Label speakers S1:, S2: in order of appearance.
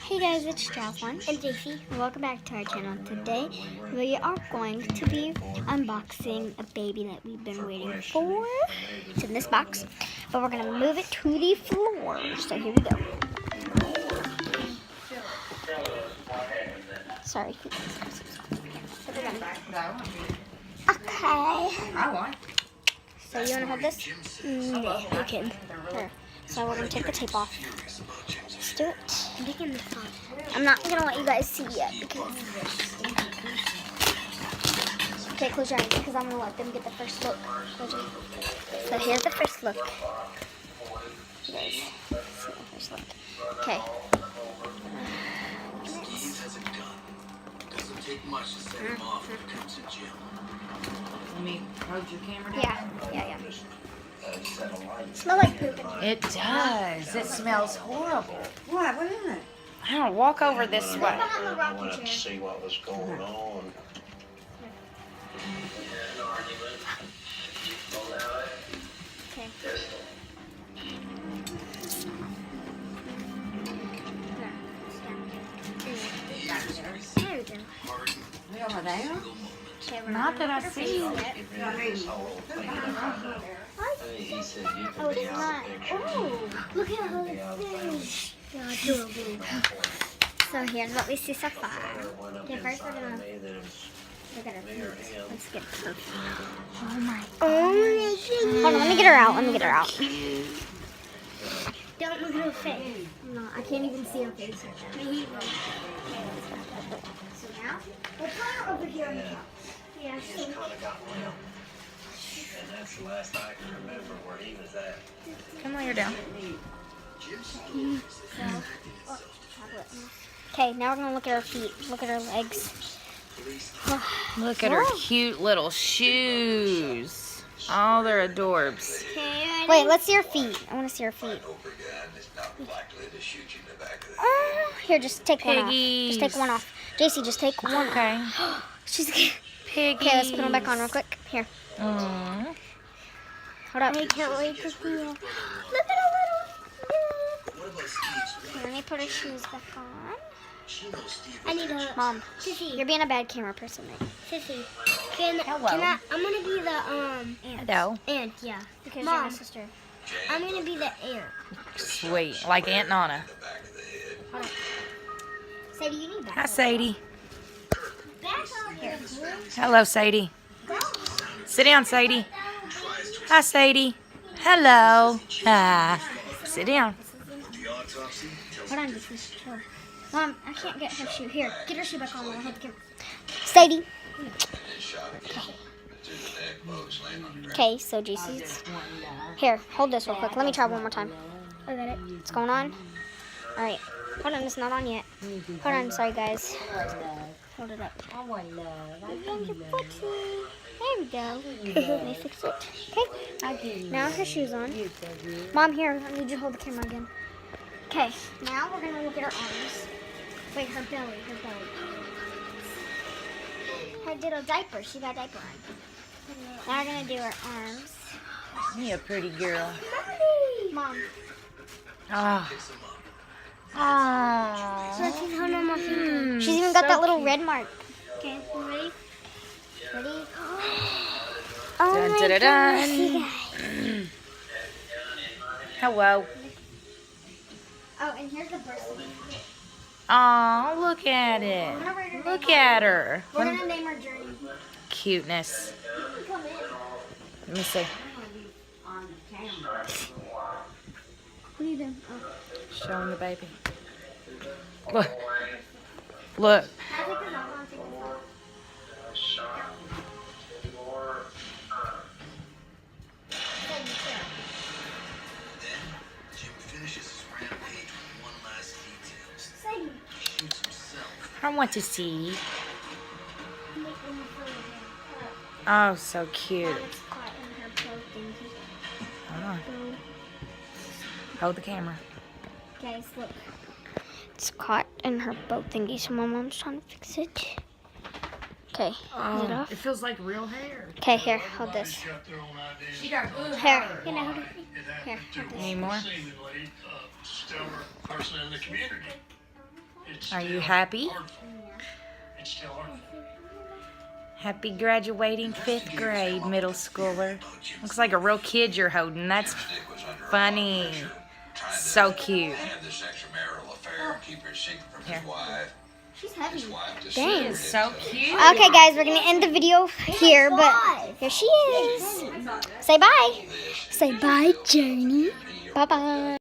S1: Hey guys, it's Jocelyn and Daisy. Welcome back to our channel. Today we are going to be unboxing a baby that we've been waiting for. It's in this box, but we're going to move it to the floor. So here we go. Sorry. Okay. So you want to hold this? No, you can. Here. So we're going to take the tape off. Let's do it. I'm not going to let you guys see yet because... Okay, close your eyes because I'm going to let them get the first look. So here's the first look. You guys see the first look. Okay.
S2: Let me hold your camera down.
S1: Yeah. Smell like poop.
S2: It does. It smells horrible.
S3: What? What is it?
S2: I don't walk over this way.
S1: On the rocking
S4: Wanted to
S1: chair.
S4: see what was going on.
S1: Okay. There we go.
S3: We over there?
S1: Okay, we're
S2: Not that I see.
S1: it.
S4: He said you
S1: Oh,
S4: could be
S1: it's
S4: out
S1: not.
S4: of the picture.
S1: Oh, look at how it's fish. They're adorable. So here's what we see so far. Okay, first we're gonna look at her feet. Let's get her. Oh my god. Hold on, let me get her out. Don't look at her face. No, I can't even see her face. So now, we'll put her over here on the couch. Yeah, so
S4: Kind of got well. And that's the last I can remember where he was at.
S2: Come lay her down.
S1: okay, now we're gonna look at her feet. Look at her legs.
S2: Look at her cute little shoes. Oh, they're adorbs.
S1: Wait, let's see her feet. I want to see her feet. Here, just take one off. Just take one off. JC, just take one off.
S2: Okay.
S1: She's
S2: Piggy.
S1: okay. Let's put them back on real quick. Here,
S2: Aww.
S1: hold up. I can't wait to see her. Look at her little. Okay, let me put her shoes back on. I need a mom. Sissy, you're being a bad camera person, right? Sissy,
S2: Hello.
S1: I'm gonna be the aunt.
S2: Hello.
S1: Aunt, yeah. Because you're my sister. I'm gonna be the aunt.
S2: Sweet. Like Aunt Nana.
S1: Hold on. Sadie, you need back.
S2: Hi, Sadie.
S1: Back up here.
S2: Hello, Sadie. Sit down, Sadie. Hi, Sadie. Hello. Ah. Sit down.
S1: Hold on, just chill. Mom, I can't get her shoe. Here, get her shoe back on. I'll hold the camera. Sadie. Okay, so JC's. Here, hold this real quick. Let me try one more time. I got it. What's going on? All right. Hold on, it's not on yet. Hold on, sorry guys. Hold it up. There we go. Let me fix it. Okay. Now her shoes on. Mom, here. I need you to hold the camera again. Okay. Now we're gonna look at her arms. Wait, her belly. Her little diaper. She got a diaper on. Now we're gonna do her arms.
S2: You a pretty girl.
S1: Mom.
S2: Oh. Oh.
S1: She's even got that little red mark. Okay, you ready? Ready? Oh
S2: Dun,
S1: my
S2: dun, dun,
S1: goodness,
S2: dun.
S1: you guys.
S2: Hello.
S1: Oh, and here's the birthday.
S2: Oh, look at it. Look at her.
S1: We're gonna name her Journey.
S2: Cuteness.
S1: Come in.
S2: Let me see.
S1: What are you doing? Oh.
S2: Showing the baby. Look. Look.
S1: Can I take this off? I wanna take this off. Sadie.
S2: I want to see. Oh, so cute. Hold on. Hold the camera.
S1: Guys, look. It's caught in her boat thingy, so my mom's trying to fix it. Okay, is it off?
S2: It feels like real hair.
S1: Okay, here, hold this.
S2: She got good
S1: Here, you know, hold it. Here, hold this.
S2: Any more?
S5: Seemingly stellar person in the community.
S2: Are you happy?
S4: It's still hurtful.
S2: Happy graduating 5th grade, middle schooler. Looks like a real kid you're holding. That's funny. So cute.
S5: Have this extramarital affair, keep her secret from his wife.
S1: She's heavy.
S5: His wife just
S1: Dang.
S2: So cute.
S1: Okay, guys, we're gonna end the video here, but here she is. Say bye. Say bye, Journey. Bye bye.